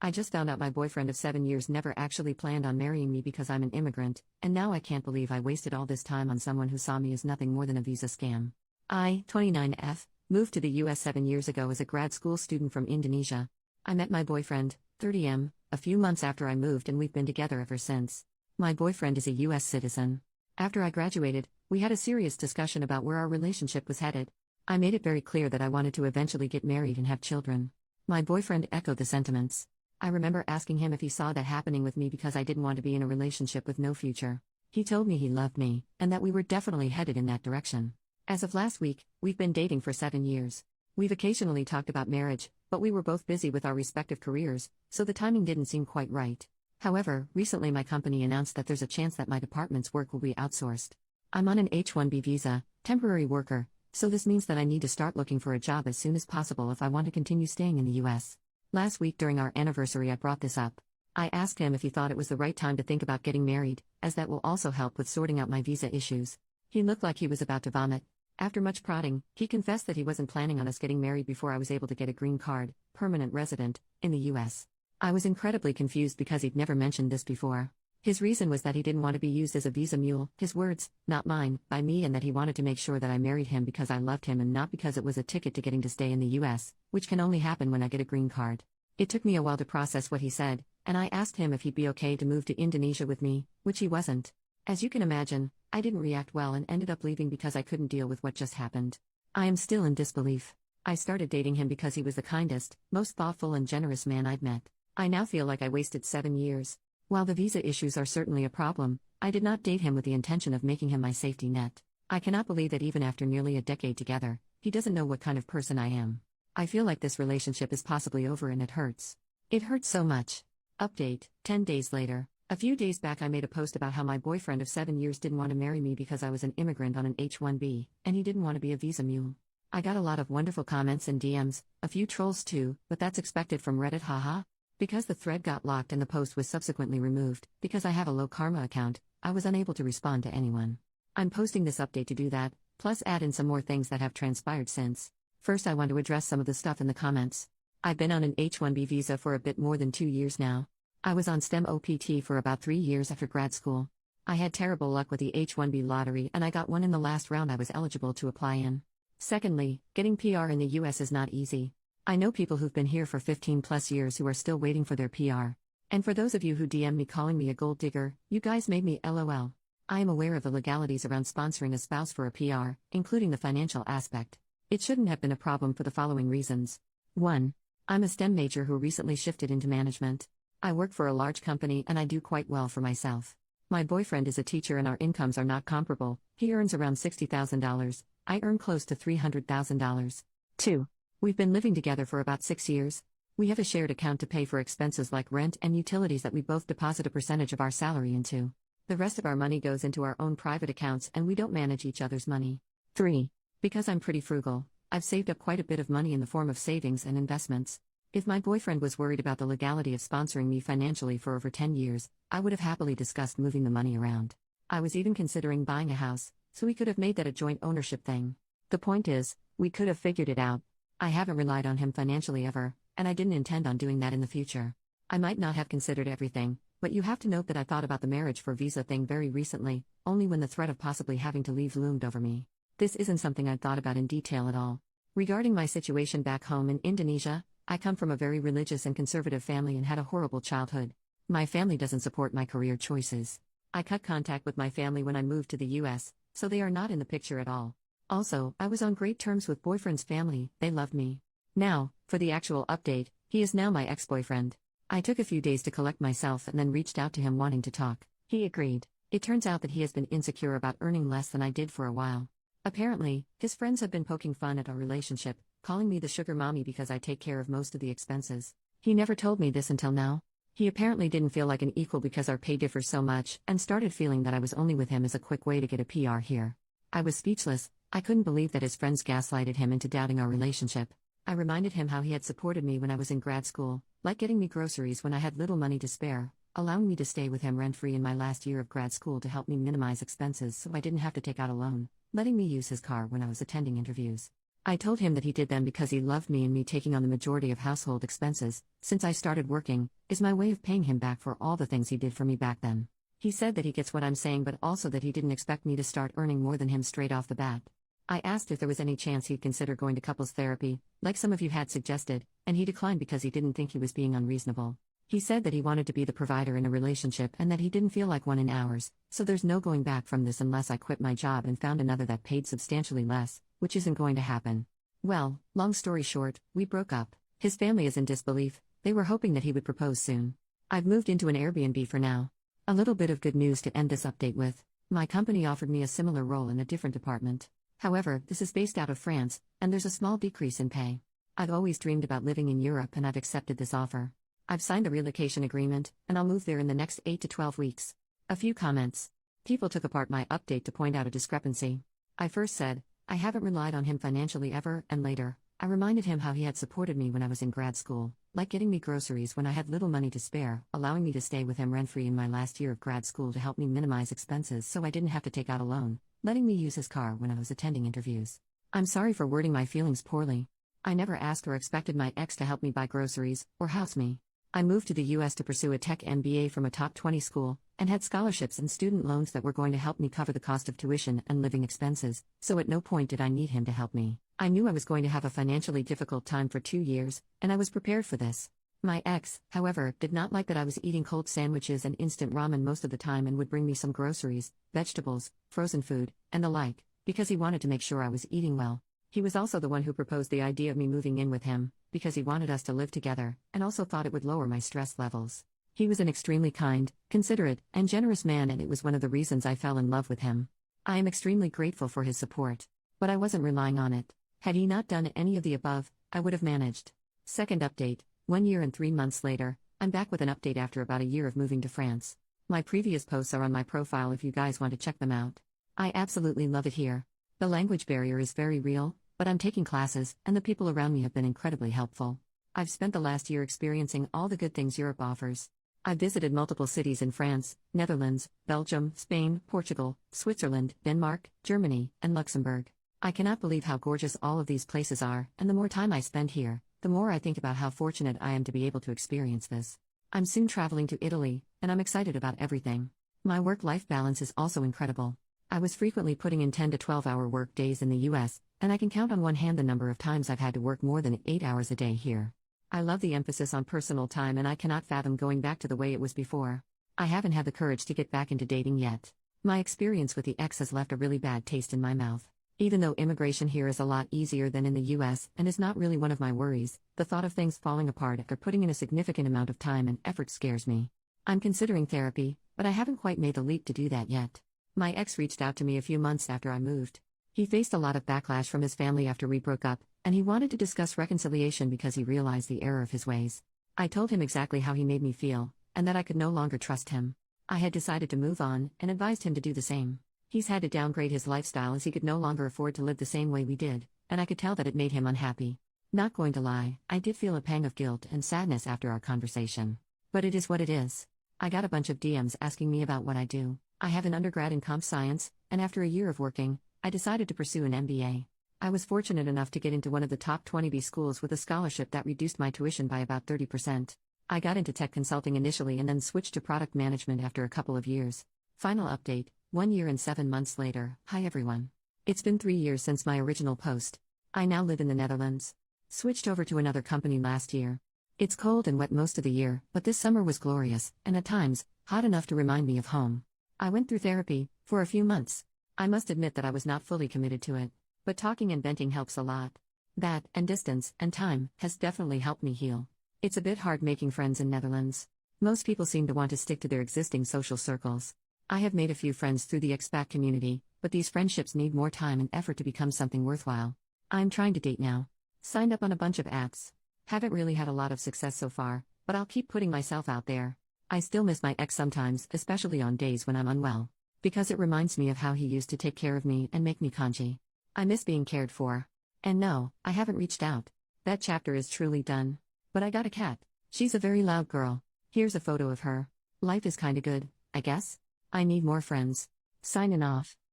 I just found out my boyfriend of 7 years never actually planned on marrying me because I'm an immigrant, and now I can't believe I wasted all this time on someone who saw me as nothing more than a visa scam. I, 29F, moved to the US 7 years ago as a grad school student from Indonesia. I met my boyfriend, 30M, a few months after I moved, and we've been together ever since. My boyfriend is a US citizen. After I graduated, we had a serious discussion about where our relationship was headed. I made it very clear that I wanted to eventually get married and have children. My boyfriend echoed the sentiments. I remember asking him if he saw that happening with me because I didn't want to be in a relationship with no future. He told me he loved me, and that we were definitely headed in that direction. As of last week, we've been dating for 7 years. We've occasionally talked about marriage, but we were both busy with our respective careers, so the timing didn't seem quite right. However, recently my company announced that there's a chance that my department's work will be outsourced. I'm on an H-1B visa, temporary worker, so this means that I need to start looking for a job as soon as possible if I want to continue staying in the US. Last week during our anniversary I brought this up. I asked him if he thought it was the right time to think about getting married, as that will also help with sorting out my visa issues. He looked like he was about to vomit. After much prodding, he confessed that he wasn't planning on us getting married before I was able to get a green card, permanent resident, in the US. I was incredibly confused because he'd never mentioned this before. His reason was that he didn't want to be used as a visa mule, his words, not mine, by me, and that he wanted to make sure that I married him because I loved him and not because it was a ticket to getting to stay in the US, which can only happen when I get a green card. It took me a while to process what he said, and I asked him if he'd be okay to move to Indonesia with me, which he wasn't. As you can imagine, I didn't react well and ended up leaving because I couldn't deal with what just happened. I am still in disbelief. I started dating him because he was the kindest, most thoughtful and generous man I'd met. I now feel like I wasted 7 years. While the visa issues are certainly a problem, I did not date him with the intention of making him my safety net. I cannot believe that even after nearly a decade together, he doesn't know what kind of person I am. I feel like this relationship is possibly over and it hurts. It hurts so much. Update, 10 days later. A few days back I made a post about how my boyfriend of 7 years didn't want to marry me because I was an immigrant on an H-1B, and he didn't want to be a visa mule. I got a lot of wonderful comments and DMs, a few trolls too, but that's expected from Reddit, haha. Because the thread got locked and the post was subsequently removed, because I have a low karma account, I was unable to respond to anyone. I'm posting this update to do that, plus add in some more things that have transpired since. First I want to address some of the stuff in the comments. I've been on an H-1B visa for a bit more than 2 years now. I was on STEM OPT for about 3 years after grad school. I had terrible luck with the H-1B lottery and I got one in the last round I was eligible to apply in. Secondly, getting PR in the US is not easy. I know people who've been here for 15 plus years who are still waiting for their PR. And for those of you who DM me calling me a gold digger, you guys made me LOL. I am aware of the legalities around sponsoring a spouse for a PR, including the financial aspect. It shouldn't have been a problem for the following reasons. 1. I'm a STEM major who recently shifted into management. I work for a large company and I do quite well for myself. My boyfriend is a teacher and our incomes are not comparable. He earns around $60,000. I earn close to $300,000. 2. We've been living together for about 6 years. We have a shared account to pay for expenses like rent and utilities that we both deposit a percentage of our salary into. The rest of our money goes into our own private accounts and we don't manage each other's money. 3. Because I'm pretty frugal, I've saved up quite a bit of money in the form of savings and investments. If my boyfriend was worried about the legality of sponsoring me financially for over 10 years, I would have happily discussed moving the money around. I was even considering buying a house, so we could have made that a joint ownership thing. The point is, we could have figured it out. I haven't relied on him financially ever, and I didn't intend on doing that in the future. I might not have considered everything, but you have to note that I thought about the marriage for visa thing very recently, only when the threat of possibly having to leave loomed over me. This isn't something I'd thought about in detail at all. Regarding my situation back home in Indonesia, I come from a very religious and conservative family and had a horrible childhood. My family doesn't support my career choices. I cut contact with my family when I moved to the US, so they are not in the picture at all. Also, I was on great terms with boyfriend's family, they loved me. Now, for the actual update, he is now my ex-boyfriend. I took a few days to collect myself and then reached out to him wanting to talk. He agreed. It turns out that he has been insecure about earning less than I did for a while. Apparently, his friends have been poking fun at our relationship, calling me the sugar mommy because I take care of most of the expenses. He never told me this until now. He apparently didn't feel like an equal because our pay differs so much and started feeling that I was only with him as a quick way to get a PR here. I was speechless. I couldn't believe that his friends gaslighted him into doubting our relationship. I reminded him how he had supported me when I was in grad school, like getting me groceries when I had little money to spare, allowing me to stay with him rent-free in my last year of grad school to help me minimize expenses so I didn't have to take out a loan, letting me use his car when I was attending interviews. I told him that he did them because he loved me, and me taking on the majority of household expenses, since I started working, is my way of paying him back for all the things he did for me back then. He said that he gets what I'm saying, but also that he didn't expect me to start earning more than him straight off the bat. I asked if there was any chance he'd consider going to couples therapy, like some of you had suggested, and he declined because he didn't think he was being unreasonable. He said that he wanted to be the provider in a relationship and that he didn't feel like one in ours, so there's no going back from this unless I quit my job and found another that paid substantially less, which isn't going to happen. Well, long story short, we broke up. His family is in disbelief, they were hoping that he would propose soon. I've moved into an Airbnb for now. A little bit of good news to end this update with. My company offered me a similar role in a different department. However, this is based out of France, and there's a small decrease in pay. I've always dreamed about living in Europe and I've accepted this offer. I've signed the relocation agreement, and I'll move there in the next 8 to 12 weeks. A few comments. People took apart my update to point out a discrepancy. I first said, I haven't relied on him financially ever, and later, I reminded him how he had supported me when I was in grad school, like getting me groceries when I had little money to spare, allowing me to stay with him rent-free in my last year of grad school to help me minimize expenses so I didn't have to take out a loan, letting me use his car when I was attending interviews. I'm sorry for wording my feelings poorly. I never asked or expected my ex to help me buy groceries, or house me. I moved to the US to pursue a tech MBA from a top 20 school, and had scholarships and student loans that were going to help me cover the cost of tuition and living expenses, so at no point did I need him to help me. I knew I was going to have a financially difficult time for 2 years, and I was prepared for this. My ex, however, did not like that I was eating cold sandwiches and instant ramen most of the time and would bring me some groceries, vegetables, frozen food, and the like, because he wanted to make sure I was eating well. He was also the one who proposed the idea of me moving in with him, because he wanted us to live together, and also thought it would lower my stress levels. He was an extremely kind, considerate, and generous man, and it was one of the reasons I fell in love with him. I am extremely grateful for his support. But I wasn't relying on it. Had he not done any of the above, I would have managed. Second update, 1 year and 3 months later, I'm back with an update after about a year of moving to France. My previous posts are on my profile if you guys want to check them out. I absolutely love it here. The language barrier is very real, but I'm taking classes, and the people around me have been incredibly helpful. I've spent the last year experiencing all the good things Europe offers. I've visited multiple cities in France, Netherlands, Belgium, Spain, Portugal, Switzerland, Denmark, Germany, and Luxembourg. I cannot believe how gorgeous all of these places are, and the more time I spend here, the more I think about how fortunate I am to be able to experience this. I'm soon traveling to Italy, and I'm excited about everything. My work-life balance is also incredible. I was frequently putting in 10 to 12-hour work days in the US, and I can count on one hand the number of times I've had to work more than 8 hours a day here. I love the emphasis on personal time, and I cannot fathom going back to the way it was before. I haven't had the courage to get back into dating yet. My experience with the ex has left a really bad taste in my mouth. Even though immigration here is a lot easier than in the US and is not really one of my worries, the thought of things falling apart after putting in a significant amount of time and effort scares me. I'm considering therapy, but I haven't quite made the leap to do that yet. My ex reached out to me a few months after I moved. He faced a lot of backlash from his family after we broke up, and he wanted to discuss reconciliation because he realized the error of his ways. I told him exactly how he made me feel, and that I could no longer trust him. I had decided to move on, and advised him to do the same. He's had to downgrade his lifestyle as he could no longer afford to live the same way we did, and I could tell that it made him unhappy. Not going to lie, I did feel a pang of guilt and sadness after our conversation. But it is what it is. I got a bunch of DMs asking me about what I do. I have an undergrad in comp science, and after a year of working, I decided to pursue an MBA. I was fortunate enough to get into one of the top 20B schools with a scholarship that reduced my tuition by about 30%. I got into tech consulting initially and then switched to product management after a couple of years. Final update, 1 year and 7 months later. Hi everyone. It's been 3 years since my original post. I now live in the Netherlands. Switched over to another company last year. It's cold and wet most of the year, but this summer was glorious, and at times, hot enough to remind me of home. I went through therapy, for a few months. I must admit that I was not fully committed to it. But talking and venting helps a lot. That, and distance, and time, has definitely helped me heal. It's a bit hard making friends in Netherlands. Most people seem to want to stick to their existing social circles. I have made a few friends through the expat community, but these friendships need more time and effort to become something worthwhile. I'm trying to date now. Signed up on a bunch of apps. Haven't really had a lot of success so far, but I'll keep putting myself out there. I still miss my ex sometimes, especially on days when I'm unwell, because it reminds me of how he used to take care of me and make me congee. I miss being cared for. And no, I haven't reached out. That chapter is truly done. But I got a cat. She's a very loud girl. Here's a photo of her. Life is kinda good, I guess. I need more friends. Signing off.